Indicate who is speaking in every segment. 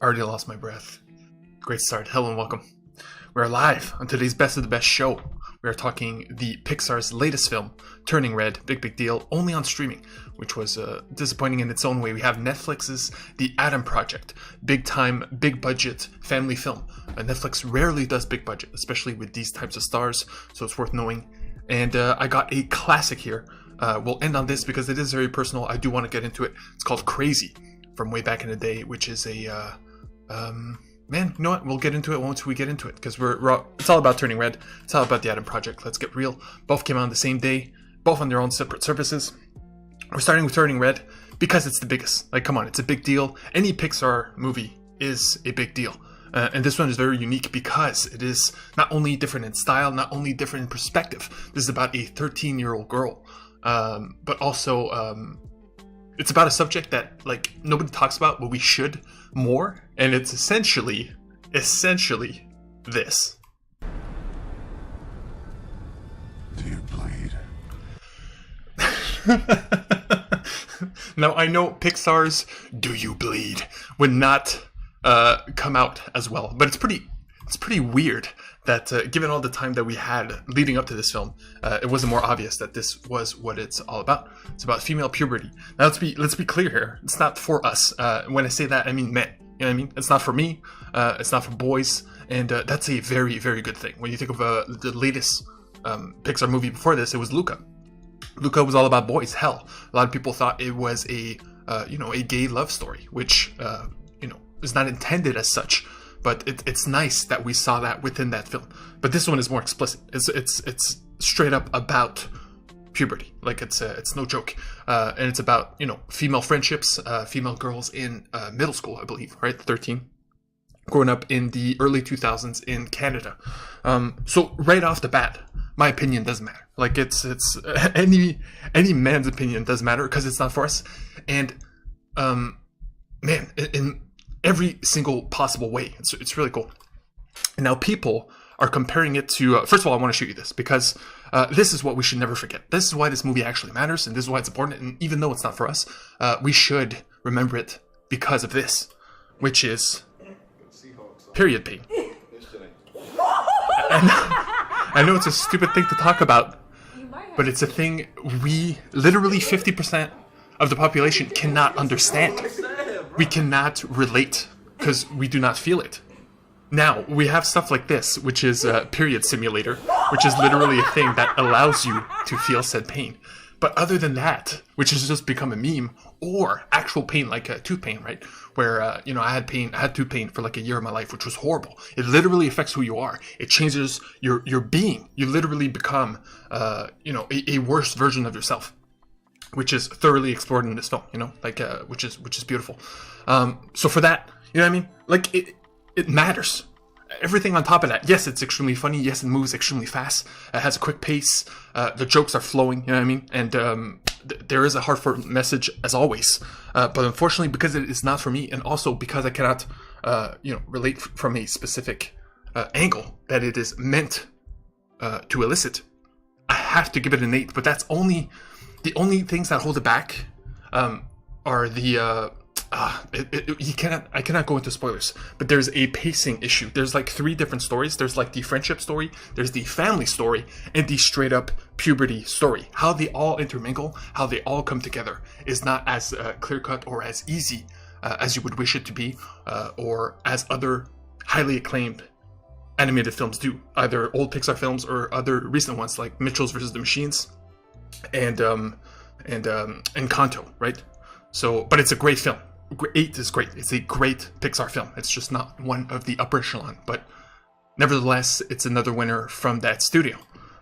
Speaker 1: Already lost my breath. Great start. Hello and welcome. We're live on today's Best of the Best show. We are talking the Pixar's latest film, Turning Red, big deal, only on streaming, which was disappointing in its own way. We have Netflix's The Adam Project, big time, big budget family film. Netflix rarely does big budget, especially with these types of stars, so it's worth knowing. And I got a classic here. We'll end on this because it is very personal. I do want to get into it. It's called Crazy, from way back in the day, which is a man, you know what? We'll get into it once we get into it, because it's all about Turning Red. It's all about the Adam Project. Let's get real. Both came out on the same day, both on their own separate services. We're starting with Turning Red because it's the biggest. Like, come on, it's a big deal. Any Pixar movie is a big deal. And this one is very unique because it is not only different in style, not only different in perspective. This is about a 13-year-old girl, but also it's about a subject that like nobody talks about, but we should more. And it's essentially this.
Speaker 2: Do you bleed?
Speaker 1: Now I know Pixar's "Do You Bleed" would not come out as well, but it's pretty weird that given all the time that we had leading up to this film, it wasn't more obvious that this was what it's all about. It's about female puberty. Now let's be clear here. It's not for us. When I say that, I mean men. You know what I mean? It's not for me. It's not for boys, and that's a very, very good thing. When you think of the latest Pixar movie before this, it was Luca. Luca was all about boys. Hell, a lot of people thought it was a gay love story, which is not intended as such. But it's nice that we saw that within that film. But this one is more explicit. It's straight up about puberty. Like it's no joke. And it's about female friendships, female girls in middle school, I believe, right? 13, growing up in the early 2000s in Canada. So right off the bat, my opinion doesn't matter. Like it's any man's opinion doesn't matter because it's not for us. And man, in every single possible way. It's really cool. And now people are comparing it to... first of all, I want to show you this because this is what we should never forget. This is why this movie actually matters, and this is why it's important. And even though it's not for us, we should remember it because of this, which is period pain. And I know it's a stupid thing to talk about, but it's a thing we, literally 50% of the population cannot understand. We cannot relate because we do not feel it. Now, we have stuff like this, which is a period simulator, which is literally a thing that allows you to feel said pain. But other than that, which has just become a meme, or actual pain, like tooth pain, right? Where, I had tooth pain for like a year of my life, which was horrible. It literally affects who you are. It changes your being. You literally become, a worse version of yourself, which is thoroughly explored in this film, which is beautiful. So for that, you know what I mean? Like it matters. Everything on top of that. Yes, it's extremely funny. Yes, it moves extremely fast. It has a quick pace. The jokes are flowing, you know what I mean? And there is a heartfelt message as always. But unfortunately, because it is not for me, and also because I cannot, relate from a specific angle that it is meant to elicit, I have to give it an 8. But that's only... The only things that hold it back are the I cannot go into spoilers, but there's a pacing issue. There's like 3 different stories. There's like the friendship story, there's the family story, and the straight up puberty story. How they all intermingle, how they all come together is not as clear cut or as easy as you would wish it to be, or as other highly acclaimed animated films do, either old Pixar films or other recent ones like Mitchell's vs. the Machines and Encanto, right? So, but it's a great film. 8 is great. It's a great Pixar film. It's just not one of the upper echelon, but nevertheless, it's another winner from that studio.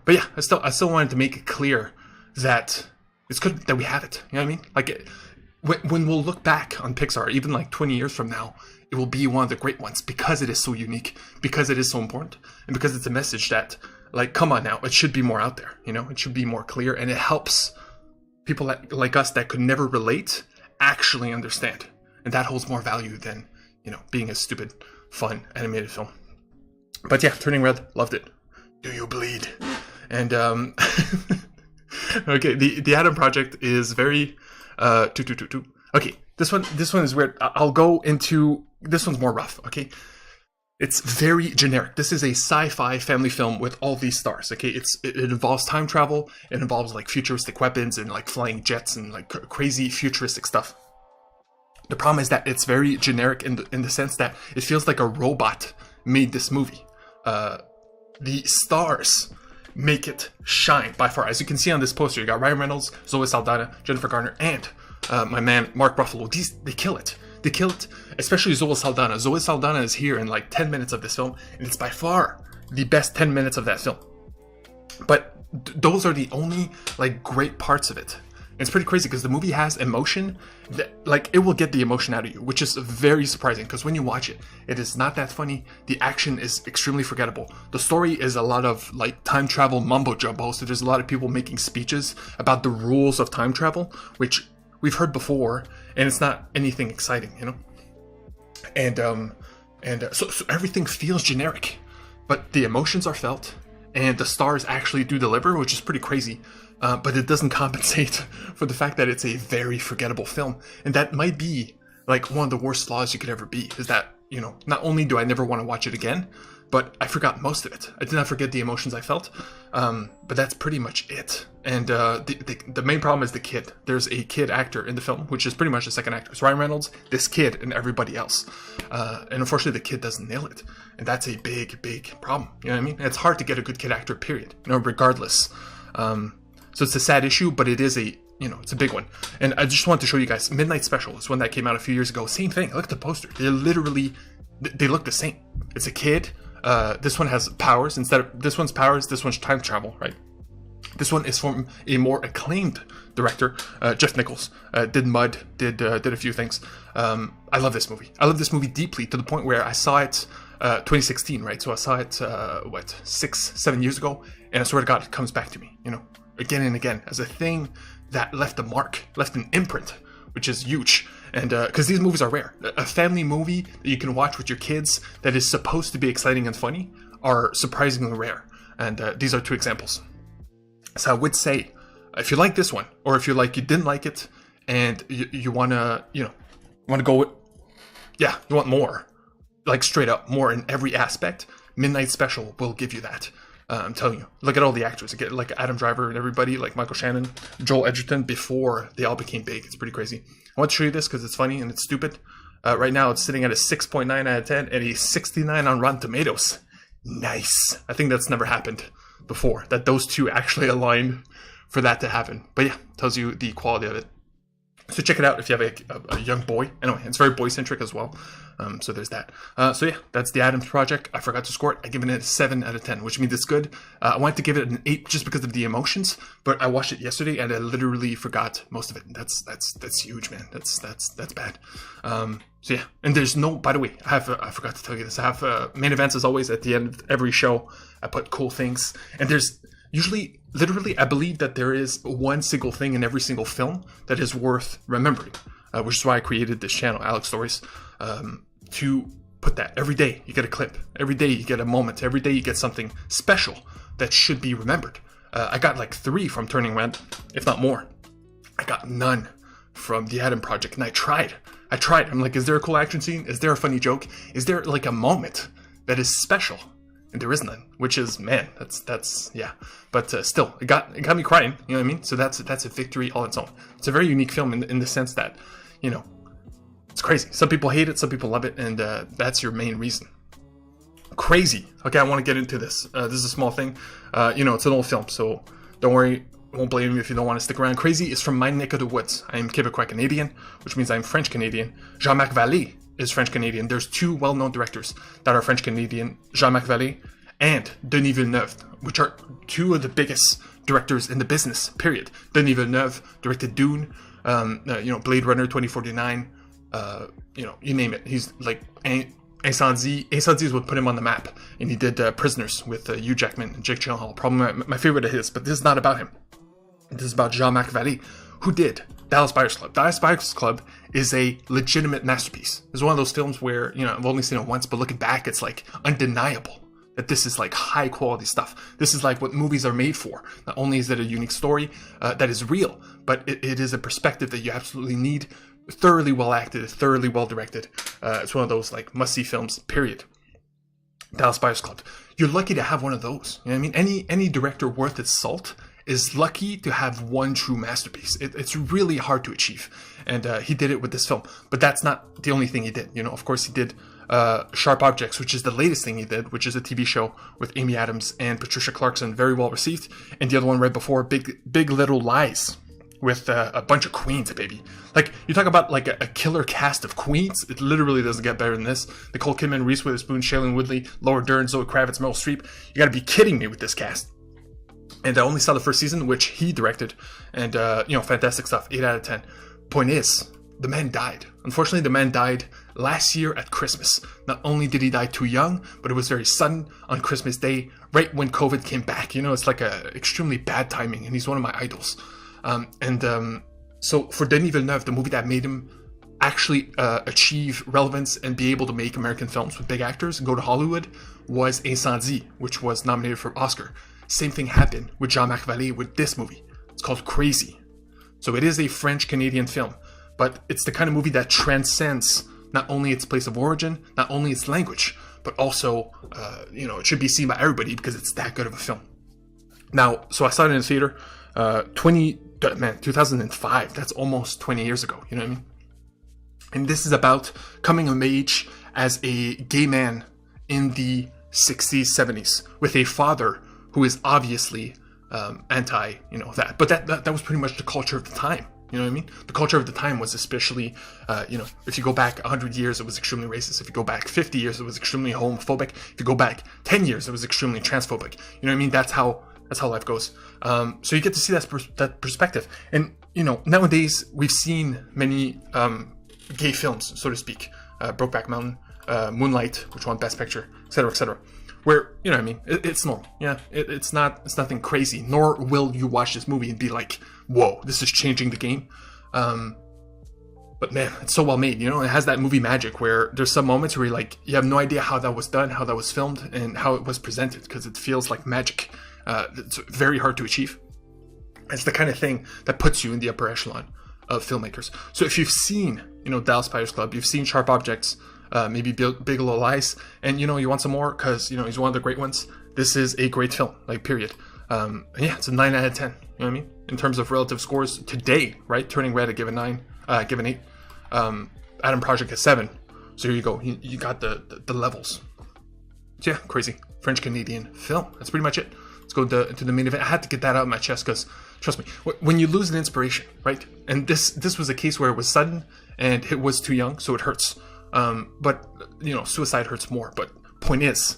Speaker 1: But yeah, I still wanted to make it clear that it's good that we have it. You know what I mean? Like, when we'll look back on Pixar, even like 20 years from now, it will be one of the great ones because it is so unique, because it is so important, and because it's a message that, like, come on now, it should be more out there, it should be more clear, and it helps people like us that could never relate actually understand. And that holds more value than, being a stupid, fun, animated film. But yeah, Turning Red, loved it. Do you bleed? And, okay, the Adam Project is very, Okay, This one is weird. I'll go into this one's more rough. Okay, it's very generic. This is a sci-fi family film with all these stars. Okay, it involves time travel. It involves like futuristic weapons and like flying jets and like crazy futuristic stuff. The problem is that it's very generic in the sense that it feels like a robot made this movie. The stars make it shine by far. As you can see on this poster, you got Ryan Reynolds, Zoe Saldana, Jennifer Garner, and my man Mark Ruffalo. They kill it. They kill it, especially Zoe Saldana. Zoe Saldana is here in like 10 minutes of this film, and it's by far the best 10 minutes of that film. But those are the only like great parts of it. And it's pretty crazy because the movie has emotion that like it will get the emotion out of you, which is very surprising because when you watch it, it is not that funny. The action is extremely forgettable. The story is a lot of like time travel mumbo jumbo. So there's a lot of people making speeches about the rules of time travel, which we've heard before, and it's not anything exciting, you know. So everything feels generic, but the emotions are felt, and the stars actually do deliver, which is pretty crazy. But it doesn't compensate for the fact that it's a very forgettable film, and that might be like one of the worst flaws you could ever be. Is that, you know, not only do I never want to watch it again, but I forgot most of it. I did not forget the emotions I felt, but that's pretty much it. And the main problem is the kid. There's a kid actor in the film, which is pretty much the second actor. It's Ryan Reynolds, this kid, and everybody else. And unfortunately, the kid doesn't nail it, and that's a big, big problem. You know what I mean? And it's hard to get a good kid actor, period. You know, regardless. So it's a sad issue, but it is it's a big one. And I just wanted to show you guys, Midnight Special is one that came out a few years ago. Same thing. Look at the poster. They look the same. It's a kid. This one has powers. This one's powers, this one's time travel, right? This one is from a more acclaimed director, Jeff Nichols. Did Mud, did a few things. I love this movie. I love this movie deeply to the point where I saw it 2016, right? So I saw it 6-7 years ago, and I swear to God, it comes back to me, you know, again and again as a thing that left a mark, left an imprint, which is huge. And because these movies are rare, a family movie that you can watch with your kids that is supposed to be exciting and funny are surprisingly rare. And these are two examples. So I would say, if you like this one, or if you didn't like it, and you wanna go with, you want more, like straight up more in every aspect, Midnight Special will give you that. I'm telling you, look at all the actors. You get like Adam Driver and everybody, like Michael Shannon, Joel Edgerton, before they all became big. It's pretty crazy. I want to show you this because it's funny and it's stupid. Right now, it's sitting at a 6.9 out of 10 and a 69 on Rotten Tomatoes. Nice. I think that's never happened before, that those two actually aligned for that to happen. But yeah, tells you the quality of it. So check it out if you have a young boy. Anyway, it's very boy-centric as well. So there's that. So yeah, that's The Addams Project. I forgot to score it. I give it a 7 out of 10, which means it's good. I wanted to give it an 8 just because of the emotions, but I watched it yesterday and I literally forgot most of it. That's huge, man. That's bad. So yeah, and there's no, by the way, I forgot to tell you this. I have main events as always at the end of every show. I put cool things, and there's usually, literally, I believe that there is one single thing in every single film that is worth remembering, which is why I created this channel, Alex Stories, to put that. Every day you get a clip. Every day you get a moment. Every day you get something special that should be remembered. I got like 3 from Turning Red, if not more. I got none from The Adam Project, and I tried. I'm like, is there a cool action scene? Is there a funny joke? Is there like a moment that is special? And there is none, which is, man, that's yeah. But still, it got me crying. You know what I mean? So that's a victory all its own. It's a very unique film in the sense that, you know, it's crazy. Some people hate it, some people love it, and that's your main reason. Crazy. Okay, I want to get into this. This is a small thing. It's an old film, so don't worry. I won't blame you if you don't want to stick around. Crazy is from my neck of the woods. I am Quebecois Canadian, which means I'm French Canadian. Jean-Marc Vallée is French Canadian. There's 2 well-known directors that are French Canadian, Jean-Marc Vallée and Denis Villeneuve, which are 2 of the biggest directors in the business, period. Denis Villeneuve directed Dune, Blade Runner 2049, you name it. He's like Incendie is what put him on the map, and he did Prisoners with Hugh Jackman and Jake Gyllenhaal. Probably my favorite of his, but this is not about him. This is about Jean-Marc Vallée, who did Dallas Buyers Club. Dallas Buyers Club is a legitimate masterpiece. It's one of those films where, I've only seen it once, but looking back, it's like undeniable that this is like high quality stuff. This is like what movies are made for. Not only is it a unique story that is real, but it is a perspective that you absolutely need thoroughly well acted, thoroughly well directed. It's one of those like must-see films, period. Dallas Buyers Club. You're lucky to have one of those. You know what I mean? Any director worth its salt is lucky to have one true masterpiece. It's really hard to achieve. And he did it with this film. But that's not the only thing he did. You know, of course he did Sharp Objects, which is the latest thing he did, which is a TV show with Amy Adams and Patricia Clarkson, very well received. And the other one right before, Big Little Lies, with a bunch of queens, baby. Like, you talk about like a killer cast of queens, it literally doesn't get better than this. Nicole Kidman, Reese Witherspoon, Shailene Woodley, Laura Dern, Zoe Kravitz, Meryl Streep. You gotta be kidding me with this cast. And I only saw the first season, which he directed, and fantastic stuff, 8 out of 10. Point is, the man died. Unfortunately, the man died last year at Christmas. Not only did he die too young, but it was very sudden on Christmas Day, right when COVID came back. You know, it's like a extremely bad timing, and he's one of my idols. So for Denis Villeneuve, the movie that made him actually achieve relevance and be able to make American films with big actors and go to Hollywood was Incendie, which was nominated for Oscar. Same thing happened with Jean-Marc Vallée with this movie. It's called Crazy. So it is a French-Canadian film, but it's the kind of movie that transcends not only its place of origin, not only its language, but also, it should be seen by everybody because it's that good of a film. Now, so I saw it in the theater, 2005, that's almost 20 years ago, you know what I mean? And this is about coming of age as a gay man in the 60s, 70s, with a father who is obviously anti, that. But that was pretty much the culture of the time. You know what I mean? The culture of the time was especially, if you go back 100 years, it was extremely racist. If you go back 50 years, it was extremely homophobic. If you go back 10 years, it was extremely transphobic. You know what I mean? That's how life goes. So you get to see that perspective. And, nowadays, we've seen many gay films, so to speak. Brokeback Mountain, Moonlight, which won Best Picture, etc., where, you know what I mean, it's normal. Yeah, it's nothing crazy. Nor will you watch this movie and be like, whoa, this is changing the game. But man, it's so well made. It has that movie magic where there's some moments where you have no idea how that was done, how that was filmed, and how it was presented, because it feels like magic. It's very hard to achieve. It's the kind of thing that puts you in the upper echelon of filmmakers. So if you've seen, Dallas Buyers Club, you've seen Sharp Objects, maybe Big Little Lies, and you want some more because he's one of the great ones. This is a great film, period. It's a 9 out of 10. You know what I mean? In terms of relative scores today, right? Turning Red, I give an 8. Adam Project is 7. So here you go. You got the levels. So yeah, crazy French Canadian film. That's pretty much it. Let's go to the main event. I had to get that out of my chest because, trust me, when you lose an inspiration, right? And this was a case where it was sudden and it was too young, so it hurts. But suicide hurts more. But point is,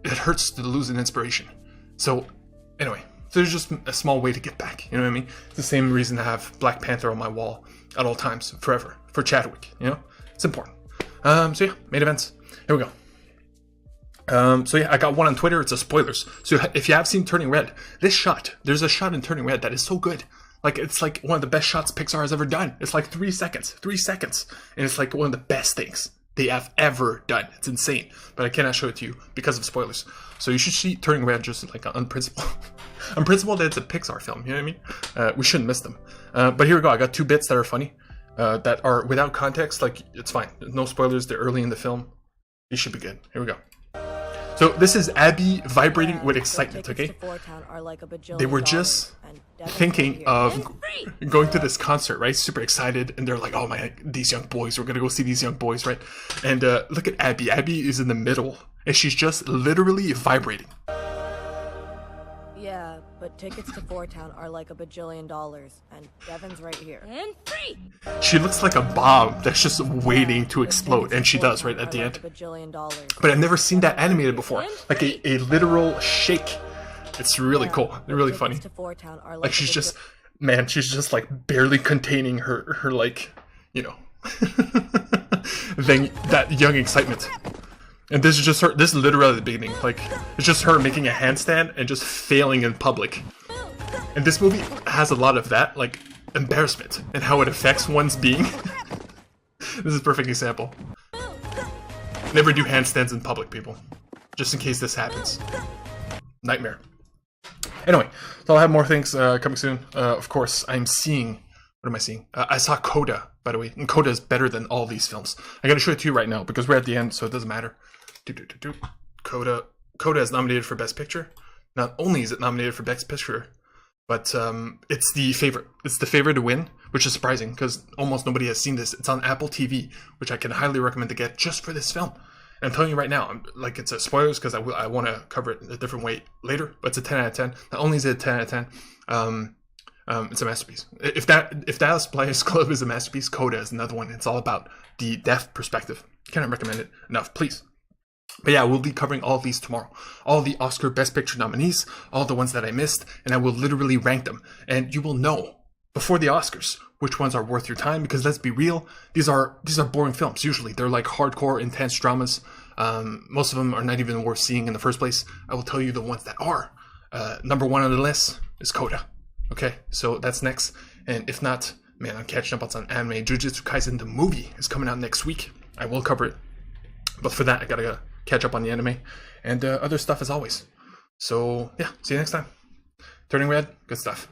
Speaker 1: it hurts to lose an inspiration. So anyway, there's just a small way to get back. You know what I mean? It's the same reason to have Black Panther on my wall at all times, forever, for Chadwick. It's important. So yeah, main events. Here we go. I got one on Twitter. It's a spoilers. So if you have seen Turning Red, there's a shot in Turning Red that is so good. It's like one of the best shots Pixar has ever done. It's like 3 seconds. And it's like one of the best things they have ever done. It's insane. But I cannot show it to you because of spoilers. So you should see Turning Red just on principle. On principle that it's a Pixar film. You know what I mean? We shouldn't miss them. But here we go. I got 2 bits that are funny. That are without context. It's fine. No spoilers. They're early in the film. You should be good. Here we go. So this is Abby vibrating with excitement, okay? They were just thinking of going to this concert, right? Super excited, and they're like, oh my, these young boys, we're gonna go see these young boys, right? And look at Abby. Abby is in the middle, and she's just literally vibrating.
Speaker 3: Yeah, but tickets to Four Town are like $1 bajillion, and Devin's right here. And free!
Speaker 1: She looks like a bomb that's just waiting to explode, and she does, right, at the end. But I've never seen that animated before. Like a literal shake. It's really cool. They're really funny. Like she's just barely containing her then that young excitement. And this is just her, this is literally the beginning. It's just her making a handstand and just failing in public. And this movie has a lot of that, embarrassment, and how it affects one's being. This is a perfect example. Never do handstands in public, people. Just in case this happens. Nightmare. Anyway, so I'll have more things coming soon. Of course, I'm seeing What am I seeing? I saw Coda, by the way, and Coda is better than all these films. I'm gonna show it to you right now because we're at the end, so it doesn't matter. Coda is nominated for Best Picture. Not only is it nominated for Best Picture, but it's the favorite. It's the favorite to win, which is surprising because almost nobody has seen this. It's on Apple TV, which I can highly recommend to get just for this film. And I'm telling you right now, it's a spoilers because I want to cover it a different way later. But it's a 10 out of 10. Not only is it a 10 out of 10, it's a masterpiece. If Dallas Buyers Club is a masterpiece, Coda is another one. It's all about the deaf perspective. Cannot recommend it enough, please. But yeah, we'll be covering all of these tomorrow. All the Oscar Best Picture nominees, all the ones that I missed, and I will literally rank them. And you will know before the Oscars which ones are worth your time, because let's be real, these are boring films. Usually they're like hardcore, intense dramas. Most of them are not even worth seeing in the first place. I will tell you the ones that are. Number one on the list is Coda. Okay, so that's next. And if not, man, I'm catching up on some anime. Jujutsu Kaisen, the movie, is coming out next week. I will cover it. But for that, I gotta catch up on the anime and other stuff as always. So yeah, see you next time. Turning Red, good stuff.